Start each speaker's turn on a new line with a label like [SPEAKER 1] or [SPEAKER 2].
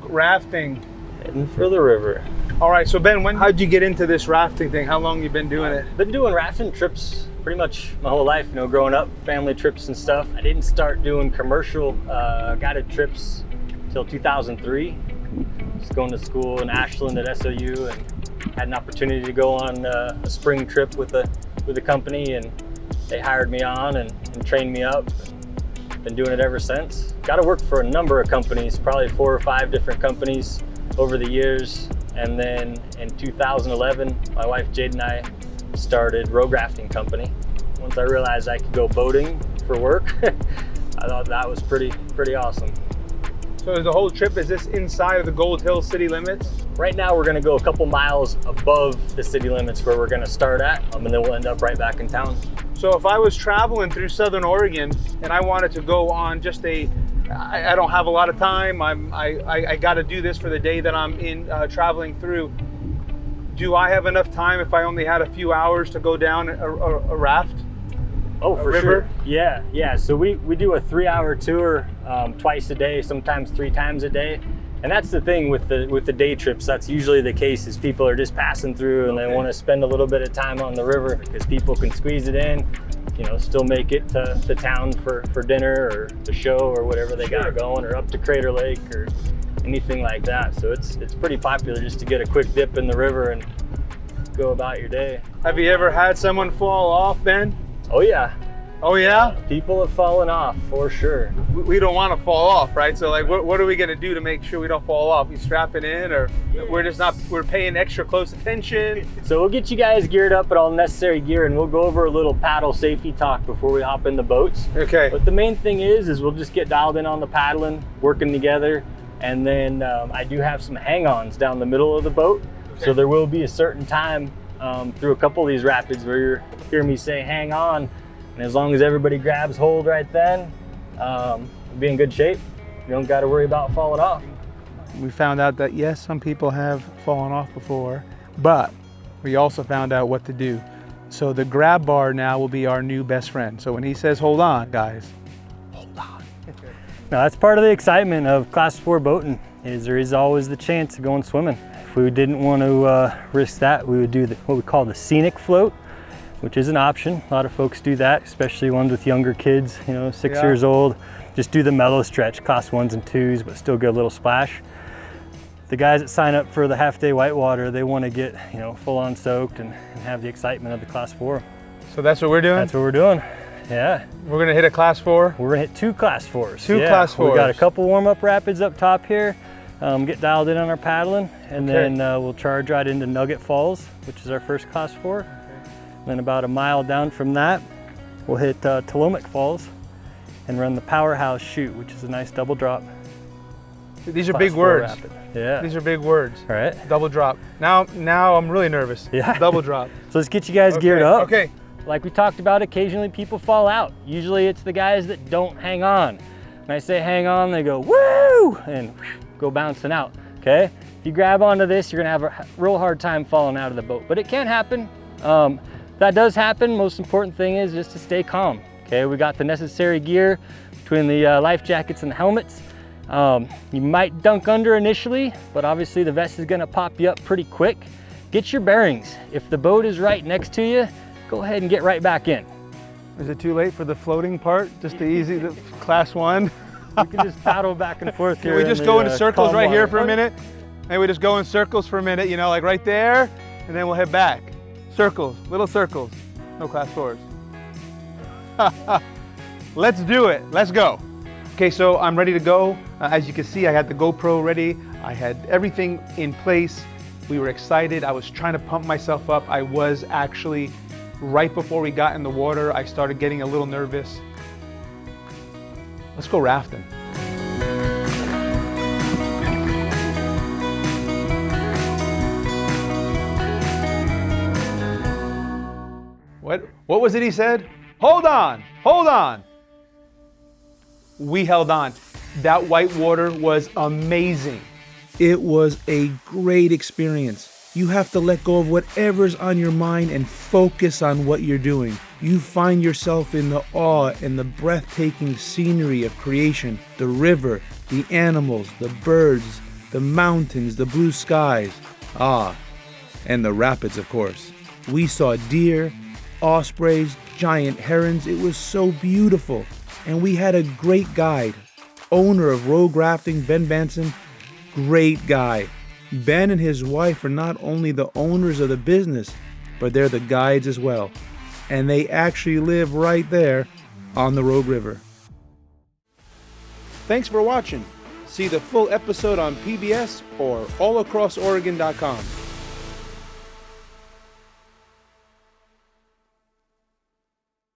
[SPEAKER 1] Rafting.
[SPEAKER 2] Heading for the river.
[SPEAKER 1] All right, so Ben, how'd you get into this rafting thing? How long you been doing it?
[SPEAKER 2] Been doing rafting trips pretty much my whole life, growing up, family trips and stuff. I didn't start doing commercial guided trips till 2003. Just going to school in Ashland at SOU and had an opportunity to go on a spring trip with a company, and they hired me on and trained me up. Been doing it ever since. Got to work for a number of companies, probably 4 or 5 different companies over the years. And then in 2011, my wife Jade and I started Rogue Rafting Company. Once I realized I could go boating for work, I thought that was pretty awesome.
[SPEAKER 1] So the whole trip, is this inside of the Gold Hill city limits?
[SPEAKER 2] Right now we're gonna go a couple miles above the city limits where we're gonna start at, and then we'll end up right back in town.
[SPEAKER 1] So if I was traveling through Southern Oregon and I wanted to go on just I don't have a lot of time, I got to do this for the day that I'm in traveling through. Do I have enough time if I only had a few hours to go down a raft?
[SPEAKER 2] Oh, for sure. Yeah. So we do a 3-hour tour twice a day, sometimes 3 times a day. And that's the thing with the day trips. That's usually the case, is people are just passing through and they want to spend a little bit of time on the river because people can squeeze it in, still make it to the town for dinner or the show or whatever they got going, or up to Crater Lake or anything like that. So it's pretty popular just to get a quick dip in the river and go about your day.
[SPEAKER 1] Have you ever had someone fall off, Ben?
[SPEAKER 2] Oh yeah.
[SPEAKER 1] Oh yeah?
[SPEAKER 2] People have fallen off for sure.
[SPEAKER 1] We don't want to fall off, right? So like, what are we gonna do to make sure we don't fall off? We strap it in, or we're paying extra close attention?
[SPEAKER 2] So we'll get you guys geared up with all necessary gear, and we'll go over a little paddle safety talk before we hop in the boats.
[SPEAKER 1] Okay.
[SPEAKER 2] But the main thing is we'll just get dialed in on the paddling, working together, and then I do have some hang-ons down the middle of the boat. Okay. So there will be a certain time through a couple of these rapids where you'll hear me say hang on. And as long as everybody grabs hold right then, we'll be in good shape. You don't got to worry about falling off.
[SPEAKER 1] We found out that yes, some people have fallen off before, but we also found out what to do. So the grab bar now will be our new best friend. So when he says, hold on, guys, hold on.
[SPEAKER 2] Now that's part of the excitement of Class 4 boating, is there is always the chance of going swimming. If we didn't want to risk that, we would do what we call the scenic float, which is an option. A lot of folks do that, especially ones with younger kids, 6 years old. Just do the mellow stretch, Class 1s and 2s, but still get a little splash. The guys that sign up for the half-day whitewater, they want to get full-on soaked and have the excitement of the Class 4.
[SPEAKER 1] So that's what we're doing?
[SPEAKER 2] That's what we're doing, yeah.
[SPEAKER 1] We're gonna hit a Class 4?
[SPEAKER 2] We're gonna hit 2 Class 4s.
[SPEAKER 1] Two Class 4s.
[SPEAKER 2] We got a couple warm-up rapids up top here, get dialed in on our paddling, and then we'll charge right into Nugget Falls, which is our first Class 4. Then about a mile down from that, we'll hit Tillamook Falls and run the Powerhouse Chute, which is a nice double drop.
[SPEAKER 1] These are big words.
[SPEAKER 2] Rapid. Yeah.
[SPEAKER 1] These are big words.
[SPEAKER 2] All right.
[SPEAKER 1] Double drop. Now I'm really nervous.
[SPEAKER 2] Yeah.
[SPEAKER 1] Double drop.
[SPEAKER 2] So let's get you guys geared up.
[SPEAKER 1] Okay.
[SPEAKER 2] Like we talked about, occasionally people fall out. Usually it's the guys that don't hang on. When I say hang on, they go woo and go bouncing out. Okay. If you grab onto this, you're gonna have a real hard time falling out of the boat, but it can happen. That does happen. Most important thing is just to stay calm. Okay, we got the necessary gear between the life jackets and the helmets. You might dunk under initially, but obviously the vest is gonna pop you up pretty quick. Get your bearings. If the boat is right next to you, go ahead and get right back in.
[SPEAKER 1] Is it too late for the floating part? Just the Class 1?
[SPEAKER 2] We can just paddle back and forth here.
[SPEAKER 1] Can we just go into circles right here for a minute? Maybe we just go in circles for a minute, like right there, and then we'll head back. Circles, little circles, no Class 4s. Let's do it, let's go. Okay, so I'm ready to go. As you can see, I had the GoPro ready. I had everything in place. We were excited. I was trying to pump myself up. I was actually, right before we got in the water, I started getting a little nervous. Let's go rafting. What was it he said? Hold on, hold on. We held on. That white water was amazing. It was a great experience. You have to let go of whatever's on your mind and focus on what you're doing. You find yourself in the awe and the breathtaking scenery of creation, the river, the animals, the birds, the mountains, the blue skies. And the rapids, of course. We saw deer, ospreys, giant herons. It was so beautiful. And we had a great guide, owner of Rogue Rafting, Ben Banson. Great guy. Ben and his wife are not only the owners of the business, but they're the guides as well. And they actually live right there on the Rogue River. Thanks for watching. See the full episode on PBS or allacrossoregon.com.